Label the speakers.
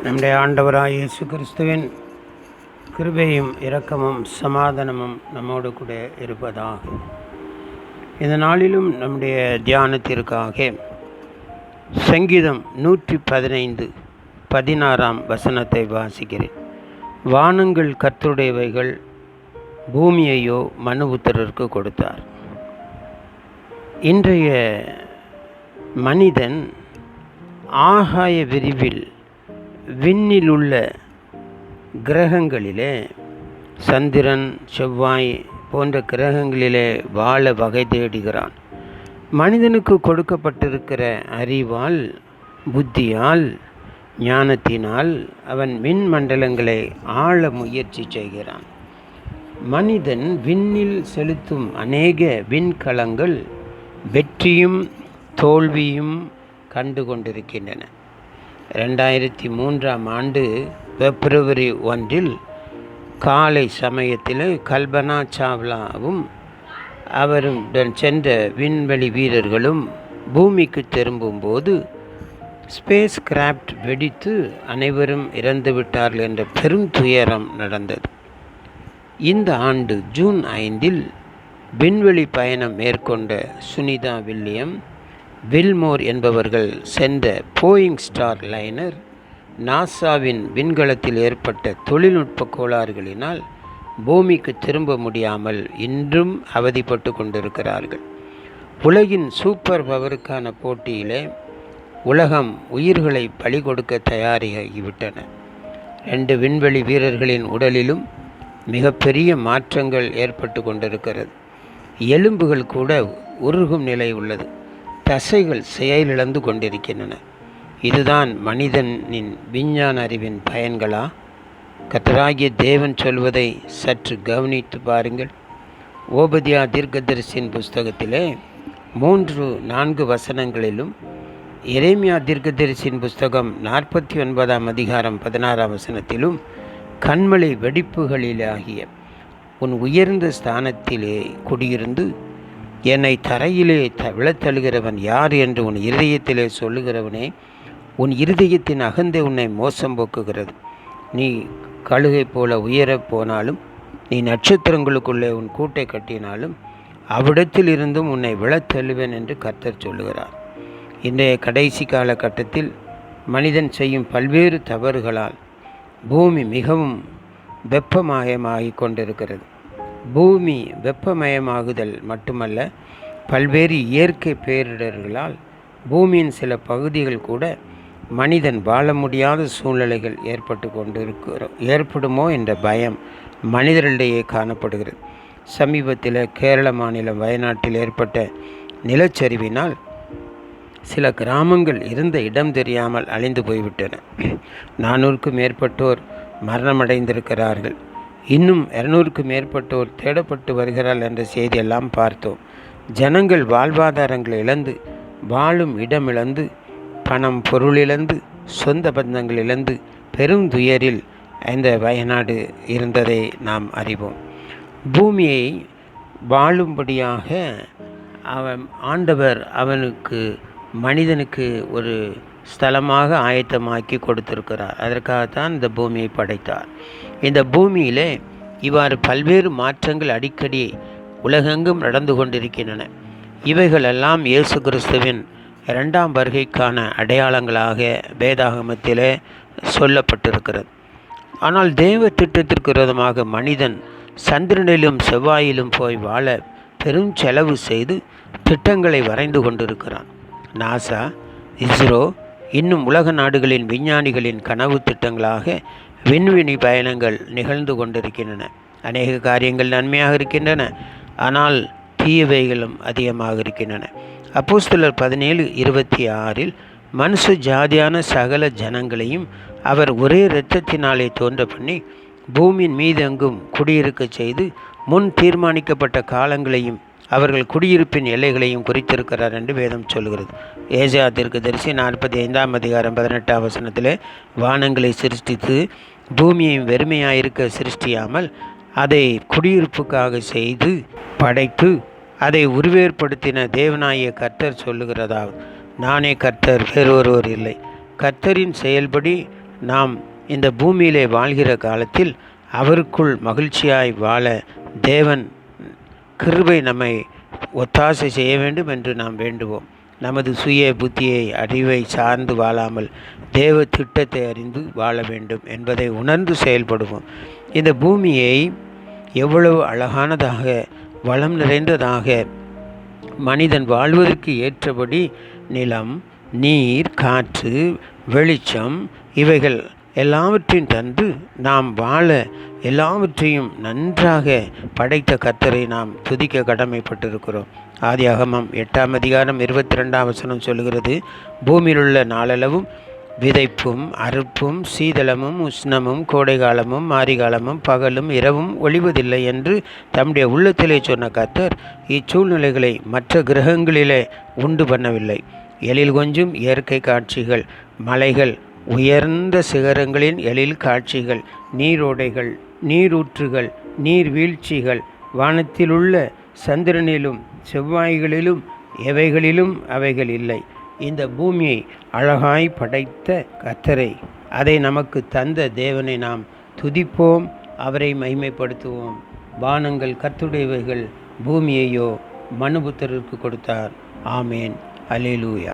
Speaker 1: நம்முடைய ஆண்டவராகிய இயேசு கிறிஸ்துவின் கிருபையும் இரக்கமும் சமாதானமும் நம்மோடு கூட இருப்பதாக. இந்த நாளிலும் நம்முடைய தியானத்திற்காக சங்கீதம் 115:16 வாசிக்கிறேன். வானங்கள் கர்த்தருடையவைகள், பூமியையோ மனுபுத்திரருக்கு கொடுத்தார். இன்றைய மனிதன் ஆகாய விரிவில் விண்ணில் உள்ள கிரகங்களிலே, சந்திரன், செவ்வாய் போன்ற கிரகங்களிலே வாழ வகை தேடுகிறான். மனிதனுக்கு கொடுக்கப்பட்டிருக்கிற அறிவால், புத்தியால், ஞானத்தினால் அவன் விண் மண்டலங்களை ஆள முயற்சி செய்கிறான். மனிதன் விண்ணில் செலுத்தும் அநேக விண்கலங்கள் வெற்றியும் தோல்வியும் கண்டு கொண்டிருக்கின்றன. 2003 பிப்ரவரி 1 காலை சமயத்தில் கல்பனா சாவ்லாவும் அவருடன் சென்ற விண்வெளி வீரர்களும் பூமிக்கு திரும்பும்போது ஸ்பேஸ் கிராஃப்ட் வெடித்து அனைவரும் இறந்துவிட்டார்கள் என்ற பெரும் துயரம் நடந்தது. இந்த ஆண்டு ஜூன் 5 விண்வெளி பயணம் மேற்கொண்ட சுனிதா வில்லியம், வில்மோர் என்பவர்கள் சென்ற போயிங் ஸ்டார் லைனர் நாசாவின் விண்கலத்தில் ஏற்பட்ட தொழில்நுட்ப கோளாறுகளினால் பூமிக்கு திரும்ப முடியாமல் இன்றும் அவதிப்பட்டு கொண்டிருக்கிறார்கள். உலகின் சூப்பர் பவருக்கான போட்டியிலே உலகம் உயிர்களை பலி கொடுக்க தயாராகிவிட்டன. 2 விண்வெளி வீரர்களின் உடலிலும் மிகப்பெரிய மாற்றங்கள் ஏற்பட்டு கொண்டிருக்கிறது. எலும்புகள் கூட உருகும் நிலை உள்ளது. தசைகள் செயலிழந்து கொண்டிருக்கின்றன. இதுதான் மனிதனின் விஞ்ஞான அறிவின் பயன்களா? கர்த்தராகிய தேவன் சொல்வதை சற்று கவனித்து பாருங்கள். ஓபதியா தீர்க்கதரிசியின் புஸ்தகத்திலே 3-4 வசனங்களிலும், எரேமியா தீர்க்கதரிசியின் புஸ்தகம் 49 வசனத்திலும் கண்மலை வெடிப்புகளிலாகிய உன் உயர்ந்த ஸ்தானத்திலே குடியிருந்து என்னை தரையிலே விழத்தழுகிறவன் யார் என்று உன் இருதயத்திலே சொல்லுகிறவனே, உன் இருதயத்தின் அகந்தை உன்னை மோசம் போக்குகிறது. நீ கழுகை போல உயரப் போனாலும், நீ நட்சத்திரங்களுக்குள்ளே உன் கூட்டை கட்டினாலும் அவ்விடத்தில் இருந்தும் உன்னை விழத்தழுவேன் என்று கர்த்தர் சொல்லுகிறார். இன்றைய கடைசி காலகட்டத்தில் மனிதன் செய்யும் பல்வேறு தவறுகளால் பூமி மிகவும் வெப்பமயமாகிக் கொண்டிருக்கிறது. பூமி வெப்பமயமாகுதல் மட்டுமல்ல, பல்வேறு இயற்கை பேரிடர்களால் பூமியின் சில பகுதிகள் கூட மனிதன் வாழ முடியாத சூழ்நிலைகள் ஏற்படுமோ என்ற பயம் மனிதர்களிடையே காணப்படுகிறது. சமீபத்தில் கேரள மாநிலம் வயநாட்டில் ஏற்பட்ட நிலச்சரிவினால் சில கிராமங்கள் இருந்த இடம் தெரியாமல் அழிந்து போய்விட்டன. 400க்கும் மேற்பட்டோர் மரணமடைந்திருக்கிறார்கள். இன்னும் 200க்கும் மேற்பட்டோர் தேடப்பட்டு வருகிறார்கள் என்ற செய்தியெல்லாம் பார்த்தோம். ஜனங்கள் வாழ்வாதாரங்களை இழந்து, வாழும் இடமிழந்து, பணம் பொருள் இழந்து, சொந்த பந்தங்கள் இழந்து பெரும் துயரில் இந்த வயநாடு இருந்ததை நாம் அறிவோம். பூமியை வாழும்படியாக ஆண்டவர் மனிதனுக்கு ஒரு ஸ்தலமாக ஆயத்தமாக்கி கொடுத்திருக்கிறார். அதற்காகத்தான் இந்த பூமியை படைத்தார். இந்த பூமியிலே இவ்வாறு பல்வேறு மாற்றங்கள் அடிக்கடி உலகெங்கும் நடந்து கொண்டிருக்கின்றன. இவைகளெல்லாம் இயேசு கிறிஸ்துவின் 2ஆம் வருகைக்கான அடையாளங்களாக வேதாகமத்திலே சொல்லப்பட்டிருக்கிறது. ஆனால் தேவ திட்டத்திற்கு விரோதமாக மனிதன் சந்திரனிலும் செவ்வாயிலும் போய் வாழ பெரும் செலவு செய்து திட்டங்களை வரைந்து கொண்டிருக்கிறான். நாசா, இஸ்ரோ இன்னும் உலக நாடுகளின் விஞ்ஞானிகளின் கனவு திட்டங்களாக விண்வெளி பயணங்கள் நிகழ்ந்து கொண்டிருக்கின்றன. அநேக காரியங்கள் நன்மையாக இருக்கின்றன, ஆனால் தீயவைகளும் அதிகமாக இருக்கின்றன. அப்போஸ்தலர் 17:26 மனுஷ ஜாதியான சகல ஜனங்களையும் அவர் ஒரே இரத்தத்தினாலே தோன்ற பண்ணி பூமியின் மீதெங்கும் குடியிருக்க செய்து முன் தீர்மானிக்கப்பட்ட காலங்களையும் அவர்கள் குடியிருப்பின் எல்லைகளையும் குறித்திருக்கிறார் என்று வேதம் சொல்கிறது. ஏசாயா தீர்க்கதரிசி 45 வசனத்திலே வானங்களை சிருஷ்டித்து பூமியையும் வெறுமையாயிருக்க சிருஷ்டியாமல் அதை குடியிருப்புக்காக செய்து படைத்து அதை உருவேற்படுத்தின தேவனாகிய கர்த்தர் சொல்லுகிறதாவது, நானே கர்த்தர், வேறொருவர் இல்லை. கர்த்தரின் செயல்படி நாம் இந்த பூமியிலே வாழ்கிற காலத்தில் அவருக்குள் மகிழ்ச்சியாய் வாழ தேவன் கிருபை நம்மை ஒத்தாசை செய்ய வேண்டும் என்று நாம் வேண்டுவோம். நமது சுய புத்தியை அறிவை சார்ந்து வாழாமல் தேவ திட்டத்தை அறிந்து வாழ வேண்டும் என்பதை உணர்ந்து செயல்படுவோம். இந்த பூமியை எவ்வளவு அழகானதாக வளம் நிறைந்ததாக மனிதன் வாழ்வதற்கு ஏற்றபடி நிலம், நீர், காற்று, வெளிச்சம் இவைகள் எல்லாவற்றையும் தந்து நாம் வாழ எல்லாவற்றையும் நன்றாக படைத்த கர்த்தரை நாம் துதிக்க கடமைப்பட்டிருக்கிறோம். ஆதியாகமம் 8ஆம் அதிகாரம் 22ஆம் வசனம் சொல்லுகிறது, பூமியிலுள்ள நாளளவும் விதைப்பும் அறுப்பும் சீதளமும் உஷ்ணமும் கோடைகாலமும் மாரிகாலமும் பகலும் இரவும் ஒளிவதில்லை என்று தம்முடைய உள்ளத்திலே சொன்ன கர்த்தர் இச்சூழ்நிலைகளை மற்ற கிரகங்களிலே உண்டு பண்ணவில்லை. எழில் கொஞ்சும் இயற்கை காட்சிகள், மலைகள், உயர்ந்த சிகரங்களின் எழில் காட்சிகள், நீரோடைகள், நீரூற்றுகள், நீர்வீழ்ச்சிகள், வானத்திலுள்ள சந்திரனிலும் செவ்வாய்களிலும் எவைகளிலும் அவைகள் இல்லை. இந்த பூமியை அழகாய் படைத்த கர்த்தரை, அதை நமக்கு தந்த தேவனை நாம் துதிப்போம், அவரை மகிமைப்படுத்துவோம். வானங்கள் கர்த்தருடையவைகள், பூமியையோ மனுபுத்திரருக்கு கொடுத்தார். ஆமேன். அல்லேலூயா.